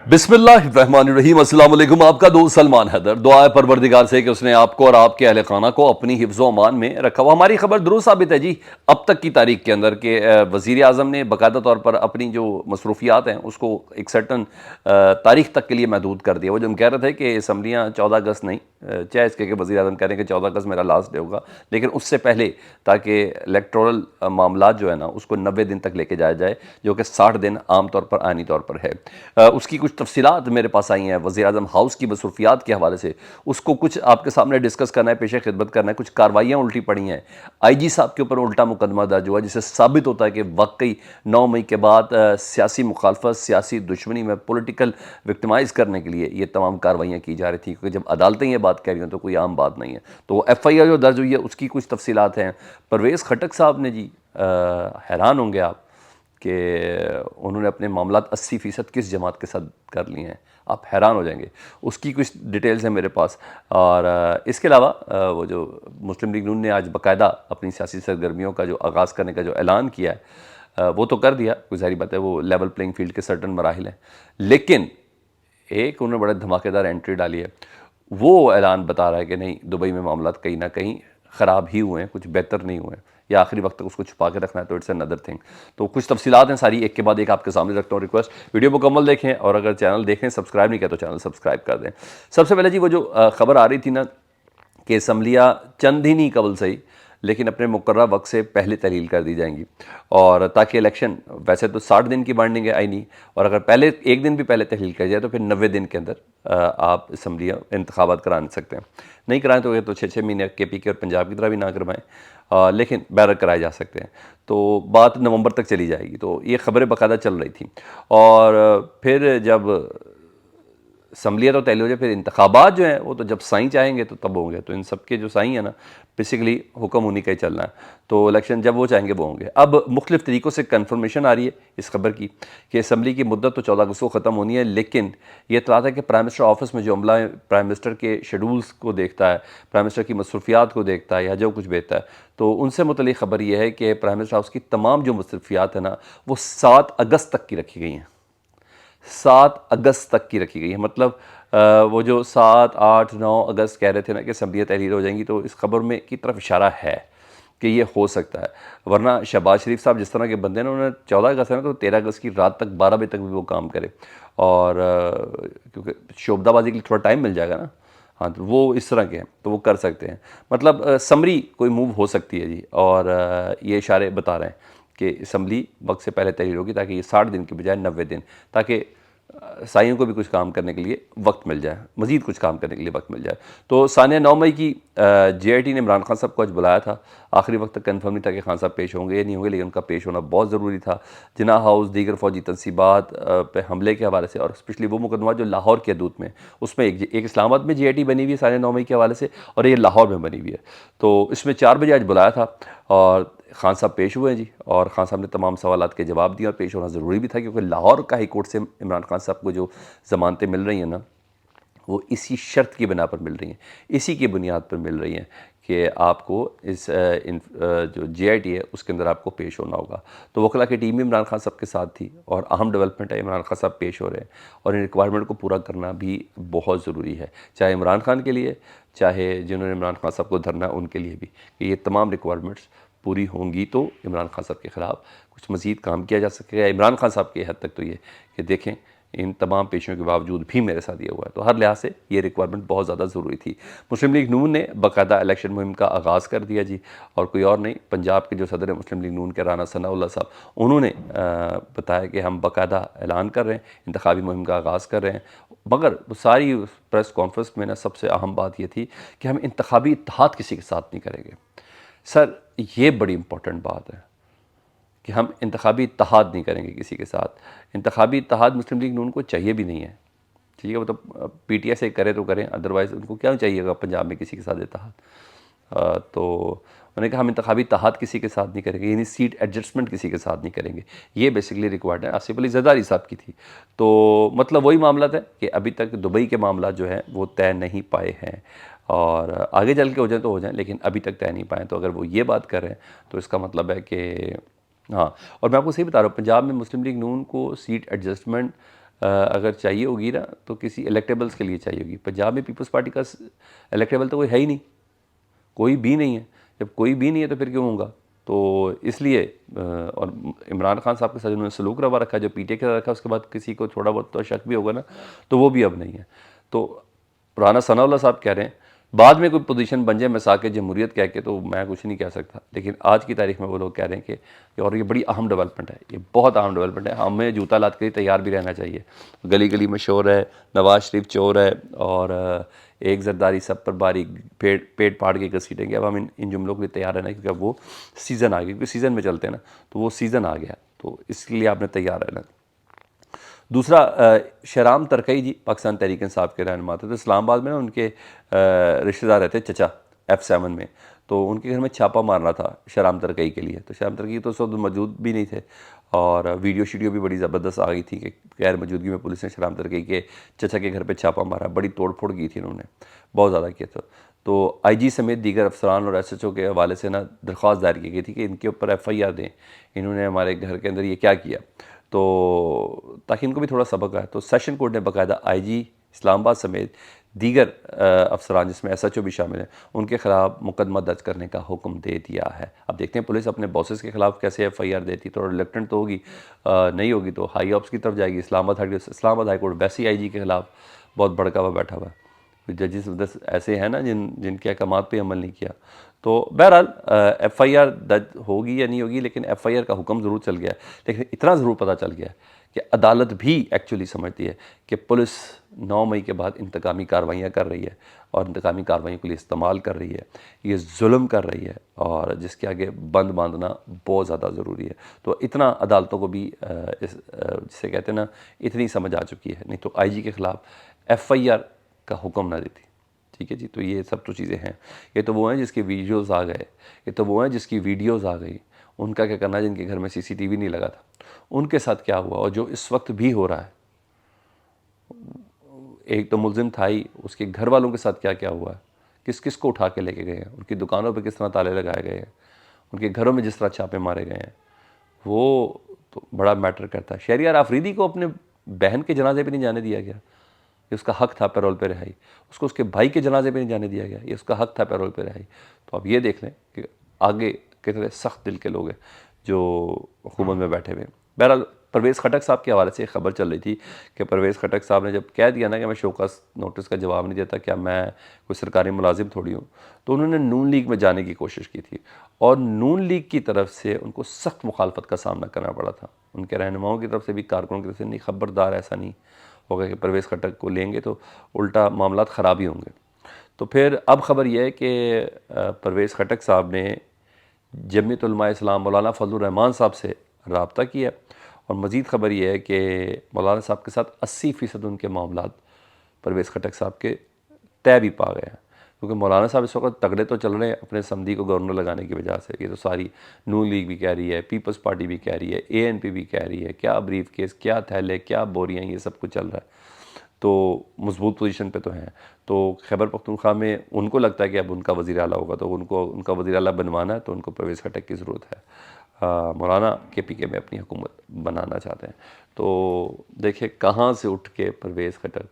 बिस्मिल्लाहिर्रहमानिर्रहीम। अस्सलाम वालेकुम। आपका दोस्त सलमान हैदर। दुआ है परवरदिगार से कि उसने आपको और आपके अहले खाना को अपनी हिफ्ज़ अमान में रखा हुआ। हमारी खबर दुरुस्त साबित है जी अब तक की तारीख के अंदर कि वज़ीर आज़म ने बाकायदा तौर पर अपनी जो मसरूफियात हैं उसको एक सर्टन तारीख तक के लिए महदूद कर दिया। वो जो हम कह रहे थे कि असम्बलियाँ 14 अगस्त नहीं, चाहे इसके कि वज़ीर आज़म कह रहे हैं कि 14 अगस्त मेरा लास्ट डे होगा, लेकिन उससे पहले ताकि इलेक्टोरल मामला जो है ना उसको 90 दिन तक लेके जाया जाए, जो कि 60 दिन आम तौर पर आनी तौर पर है। उसकी कुछ तफसीलात मेरे पास आई हैं वज़ीर आज़म हाउस की मसरूफियात के हवाले से, उसको कुछ आपके सामने डिस्कस करना है, पेश खिदमत करना है। कुछ कार्रवाइयाँ उल्टी पड़ी हैं, IG साहब के ऊपर उल्टा मुकदमा दर्ज हुआ, जिससे साबित होता है कि वाकई 9 मई के बाद सियासी मुखालफत, सियासी दुश्मनी में पोलिटिकल विक्टिमाइज़ करने के लिए ये तमाम कार्रवाइयाँ की जा रही थी, क्योंकि जब अदालतें ये बात कह रही हैं तो कोई आम बात नहीं है। तो FIR जो दर्ज हुई है उसकी कुछ तफसीलात हैं। परवेज़ खटक साहब ने जी, हैरान होंगे आप कि उन्होंने अपने मामलात 80% किस जमात के साथ कर लिए हैं, आप हैरान हो जाएंगे। उसकी कुछ डिटेल्स हैं मेरे पास। और इसके अलावा वो जो मुस्लिम लीग नून ने आज बाकायदा अपनी सियासी सरगर्मियों का जो आगाज़ करने का जो ऐलान किया है, वो तो कर दिया, कोई ज़ाहिर बात है, वो लेवल प्लेइंग फील्ड के सर्टन मराहिल हैं। लेकिन एक उन्होंने बड़ा धमाकेदार एंट्री डाली है। वो ऐलान बता रहा है कि नहीं, दुबई में मामला कहीं ना कहीं ख़राब ही हुए हैं, कुछ बेहतर नहीं हुए हैं, या आखिरी वक्त तक उसको छुपा के रखना है, तो इट्स अनदर थिंग। तो कुछ तफसीलात हैं सारी, एक के बाद एक आपके सामने रखता हूँ। रिक्वेस्ट, वीडियो मुकम्मल देखें, और अगर चैनल देखें सब्सक्राइब नहीं किया तो चैनल सब्सक्राइब कर दें। सबसे पहले जी वो जो खबर आ रही थी ना कि असम्बलियाँ चंद ही नहीं कबल सही, लेकिन अपने मुकर्रर वक्त से पहले तहलील कर दी जाएंगी, और ताकि इलेक्शन, वैसे तो 60 दिन की बाइंडिंग है आईनी, और अगर पहले एक दिन भी पहले तहलील कर जाए तो फिर 90 दिन के अंदर आप असम्बलियाँ इंतखाबात करा सकते हैं। नहीं कराएं तो ये तो 6-6 महीने KP के और पंजाब की तरह भी ना करवाएं, लेकिन बैरक कराए जा सकते हैं। तो बात नवंबर तक चली जाएगी। तो ये खबरें बाकायदा चल रही थी। और फिर जब असम्बलियाँ तो तहलील हो जाए, फिर इंतखाबात जो हैं वो तो जब साईं चाहेंगे तो तब होंगे। तो इन सब के जो साईं है ना, बेसिकली हुक्म उन्हीं का ही चलना है। तो इलेक्शन जब वो चाहेंगे वो होंगे। अब मुख्तलिफ तरीक़ों से कन्फर्मेशन आ रही है इस खबर की कि असम्बली की मुद्दत तो 14 अगस्त को ख़त्म होनी है, लेकिन ये इत्तला था कि प्राइम मिनिस्टर ऑफिस में जो अमला प्राइम मिनिस्टर के शेड्यूल्स को देखता है, प्राइम मिनिस्टर की मसरूफियात को देखता है, या जो कुछ भेजता है, तो उनसे मुतल्लिक़ खबर ये है कि प्राइम मिनिस्टर हाउस की तमाम जो मसरूफियात है ना वो 7 अगस्त तक की रखी गई हैं। 7 अगस्त तक की रखी गई है। मतलब वो जो 7, 8, 9 अगस्त कह रहे थे ना कि असम्बलियाँ तहरीर हो जाएंगी, तो इस खबर में की तरफ इशारा है कि ये हो सकता है। वरना शहबाज शरीफ साहब जिस तरह के बंदे हैं, उन्होंने 14 अगस्त है ना, तो 13 अगस्त की रात तक 12 बजे तक भी वो काम करे, और क्योंकि शोबदाबाजी के लिए थोड़ा टाइम मिल जाएगा ना। हाँ, तो वो इस तरह के हैं, तो वो कर सकते हैं। मतलब समरी कोई मूव हो सकती है जी, और ये इशारे बता रहे हैं कि असम्बली वक्त से पहले तहरीर होगी, ताकि ये 60 दिन की बजाय 90 दिन, ताकि साइयों को भी कुछ काम करने के लिए वक्त मिल जाए, मज़ीद कुछ काम करने के लिए वक्त मिल जाए। तो सानिया 9 मई की JIT ने इमरान खान साहब को आज बुलाया था। आखिरी वक्त तक कन्फर्म नहीं था कि खान साहब पेश होंगे या नहीं होंगे, लेकिन उनका पेश होना बहुत ज़रूरी था। जिन्ना हाउस, दीगर फ़ौजी तनसीबात पे हमले के हवाले से, और स्पेशली वो मुकदमा जो लाहौर के हदूद में, उसमें एक इस्लामाबाद में JIT बनी हुई है सानिया 9 मई के हवाले से, और ये लाहौर में बनी हुई है। तो इसमें 4 बजे आज बुलाया था, और खान साहब पेश हुए हैं जी, और खान साहब ने तमाम सवालात के जवाब दिए, और पेश होना ज़रूरी भी था, क्योंकि लाहौर का हाई कोर्ट से इमरान खान साहब को जो ज़मानतें मिल रही हैं ना, वो इसी शर्त की बिना पर मिल रही हैं, इसी की बुनियाद पर मिल रही हैं कि आपको इस जो JIT है उसके अंदर आपको पेश होना होगा। तो वकला की टीम भी इमरान खान साहब के साथ थी, और अहम डेवलपमेंट है, इमरान खान साहब पेश हो रहे हैं, और इन रिक्वायरमेंट को पूरा करना भी बहुत ज़रूरी है, चाहे इमरान खान के लिए, चाहे जिन्होंने इमरान खान साहब को धरना उनके लिए भी, कि ये तमाम रिक्वायरमेंट्स पूरी होंगी तो इमरान खान साहब के ख़िलाफ़ कुछ मज़ीद काम किया जा सकेगा। इमरान खान साहब की हद तक तो ये कि देखें, इन तमाम पेशियों के बावजूद भी मेरे साथ ये हुआ है। तो हर लिहाज से ये रिक्वायरमेंट बहुत ज़्यादा ज़रूरी थी। मुस्लिम लीग नून ने बाकायदा इलेक्शन मुहिम का आगाज़ कर दिया जी, और कोई और नहीं, पंजाब के जो सदर मुस्लिम लीग नून के राना सनाउल्लाह साहब, उन्होंने बताया कि हम बाकायदा ऐलान कर रहे हैं, इंतखाबी मुहिम का आगाज़ कर रहे हैं। मगर सारी प्रेस कॉन्फ्रेंस में ना सबसे अहम बात ये थी कि हम इंतखाबी इत्तेहाद किसी के साथ नहीं करेंगे। सर, ये बड़ी इंपॉर्टेंट बात है कि हम इंतखाबी इत्तेहाद नहीं करेंगे किसी के साथ। इंतखाबी इत्तेहाद मुस्लिम लीग नून को चाहिए भी नहीं है, ठीक है। मतलब PTI से करे तो करें, अदरवाइज़ उनको क्या चाहिएगा पंजाब में किसी के साथ इत्तेहाद। तो उन्होंने कहा हम इंतखाबी इत्तेहाद किसी के साथ नहीं करेंगे, यानी सीट एडजस्टमेंट किसी के साथ नहीं करेंगे। ये बेसिकली रिक्वायर्ड है। आसिफ अली जरदारी साहब की थी। तो मतलब वही मामला था कि अभी तक दुबई के मामला जो है वो तय नहीं पाए हैं, और आगे चल के हो जाए तो हो जाए, लेकिन अभी तक तय नहीं पाए। तो अगर वो ये बात कर रहे हैं तो इसका मतलब है कि हाँ। और मैं आपको सही बता रहा हूँ, पंजाब में मुस्लिम लीग नून को सीट एडजस्टमेंट अगर चाहिए होगी ना तो किसी इलेक्टेबल्स के लिए चाहिए होगी। पंजाब में पीपल्स पार्टी का इलेक्टेबल तो कोई है ही नहीं, कोई भी नहीं है। जब कोई भी नहीं है तो फिर क्यों होगा? तो इसलिए और इमरान खान साहब के साथ उन्होंने सलूक रवा रखा, जो पीटीआई के साथ रखा, उसके बाद किसी को थोड़ा बहुत तो शक भी होगा ना, तो वो भी अब नहीं है। तो राना सनाउल्लाह साहब कह रहे हैं बाद में कोई पोजीशन बन जाए मिसा के जमहूरियत कह के, तो मैं कुछ नहीं कह सकता, लेकिन आज की तारीख में वो लोग कह रहे हैं कि और ये बड़ी अहम डेवलपमेंट है, ये बहुत अहम डेवलपमेंट है, हमें जूता लाद के तैयार भी रहना चाहिए। गली गली में शोर है, नवाज शरीफ चोर है और एक जरदारी सब पर बारी, पेट फाड़ के घसीटेंगे। अब हम इन जुमलों के लिए तैयार रहना, क्योंकि अब वो सीज़न आ गया, क्योंकि सीज़न में चलते हैं ना, तो वो सीज़न आ गया, तो इसके लिए आपने तैयार रहना। दूसरा, शहराम तरकई जी पाकिस्तान तहरीक इंसाफ के रहनुमा थे, तो इस्लामाबाद में ना उनके रिश्तेदार रहते चचा F7 में, तो उनके घर में छापा मारना था शहराम तरकई के लिए। तो शहराम तरकई तो उस वक्त मौजूद भी नहीं थे और वीडियो शीडियो भी बड़ी ज़बरदस्त आ गई थी कि गैर मौजूदगी में पुलिस ने शहराम तरकई के चचा के घर पर छापा मारा, बड़ी तोड़ फोड़ की थी उन्होंने, बहुत ज़्यादा किया था। तो IG समेत दीगर अफसरान और SHO के हवाले से ना दरख्वास्त दायर की गई थी कि इनके ऊपर FIR दें, इन्होंने हमारे घर के अंदर ये क्या किया, तो ताकि इनको भी थोड़ा सबक आए। तो सेशन कोर्ट ने बाकायदा IG इस्लामाबाद समेत दीगर अफसरान जिसमें SHO भी शामिल हैं, उनके ख़िलाफ़ मुकदमा दर्ज करने का हुक्म दे दिया है। अब देखते हैं पुलिस अपने बॉसेस के ख़िलाफ़ कैसे FIR देती, थोड़ा रिलेक्टेंट तो होगी, नहीं होगी तो हाई ऑप्स की तरफ जाएगी। इस्लामाबाद हाई कोर्ट वैसे ही IG के ख़िलाफ़ बहुत भड़का हुआ बैठा हुआ है, जजेस ऐसे हैं ना जिनके अहकामात पे अमल नहीं किया। तो बहरहाल FIR दर्ज होगी या नहीं होगी, लेकिन FIR का हुक्म ज़रूर चल गया है। लेकिन इतना ज़रूर पता चल गया है कि अदालत भी एक्चुअली समझती है कि पुलिस 9 मई के बाद इंतकामी कार्रवाइयाँ कर रही है और इंतकामी कार्रवाइयों के लिए इस्तेमाल कर रही है, ये जुल्म कर रही है और जिसके आगे बंद बांधना बहुत ज़्यादा ज़रूरी है। तो इतना अदालतों को भी जिसे कहते हैं ना, इतनी समझ आ चुकी है, नहीं तो IG के ख़िलाफ़ FIR का हुक्म ना देती। ठीक है जी, तो ये सब तो चीज़ें हैं। ये तो वो हैं जिसके वीडियोज़ आ गए, ये तो वो हैं जिसकी वीडियोज़ आ गई, उनका क्या करना है जिनके घर में CCTV नहीं लगा था, उनके साथ क्या हुआ और जो इस वक्त भी हो रहा है। एक तो मुलजिम था ही, उसके घर वालों के साथ क्या क्या हुआ है, किस किस को उठा के लेके गए हैं, उनकी दुकानों पर किस तरह ताले लगाए गए हैं, उनके घरों में जिस तरह छापे मारे गए हैं, वो तो बड़ा मैटर करता है। शहरियार आफरीदी को अपने बहन के जनाजे पे नहीं जाने दिया गया, ये उसका हक था पैरोल पे रिहाई। उसको उसके भाई के जनाजे पे नहीं जाने दिया गया, ये उसका हक था पैरोल पे रिहाई। तो अब ये देख लें कि आगे कितने सख्त दिल के लोग हैं जो हुकूमत में बैठे हुए हैं। बहरहाल परवेज़ खटक साहब के हवाले से एक खबर चल रही थी कि परवेज़ खटक साहब ने जब कह दिया ना कि मैं शोकस नोटिस का जवाब नहीं देता, क्या मैं कोई सरकारी मुलाजिम थोड़ी हूँ, तो उन्होंने नून लीग में जाने की कोशिश की थी और नून लीग की तरफ से उनको सख्त मुखालफत का सामना करना पड़ा था। उनके रहनुमाओं की तरफ से भी, कारकुनों की तरफ से, नहीं खबरदार ऐसा नहीं होगा कि परवेज़ खटक को लेंगे तो उल्टा मामला ख़राब ही होंगे। तो फिर अब ख़बर यह है कि परवेज़ खटक साहब ने जमीयत उलमा इस्लाम मौलाना फजलुर रहमान साहब से रब्ता किया और मज़ीद ख़बर यह है कि मौलाना साहब के साथ 80% उनके मामलात परवेज़ खटक साहब के तय भी पा गए हैं, क्योंकि मौलाना साहब इस वक्त तगड़े तो चल रहे हैं अपने समधी को गवर्नर लगाने की वजह से। ये तो सारी नून लीग भी कह रही है, पीपल्स पार्टी भी कह रही है, ANP भी कह रही है, क्या ब्रीफ केस, क्या थैले, क्या बोरियाँ, ये सब कुछ चल रहा है। तो मजबूत पोजीशन पे तो हैं। तो खैबर पख्तूनख्वा में उनको लगता है कि अब उनका वज़ीर आला होगा, तो उनको उनका वज़ीर आला बनवाना है, तो उनको परवेज़ खटक की ज़रूरत है। मौलाना KPK में अपनी हुकूमत बनाना चाहते हैं। तो देखिए कहाँ से उठ के परवेज़ खटक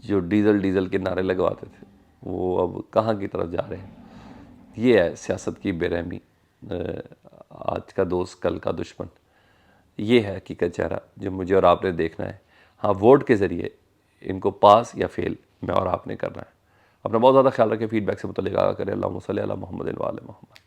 जो डीज़ल के नारे लगवाते थे, वो अब कहाँ की तरफ जा रहे हैं। ये है सियासत की बेरहमी, आज का दोस्त कल का दुश्मन। ये है हकीकत चेहरा जो मुझे और आपने देखना है। हाँ, वोट के ज़रिए इनको पास या फेल मैं और आपने करना है। अपना बहुत ज़्यादा ख्याल रखें, फीडबैक से मुतल्लिक़ आगाह करें। अल्लाहुम्मा सल्ली अला मुहम्मद व आले मुहम्मद।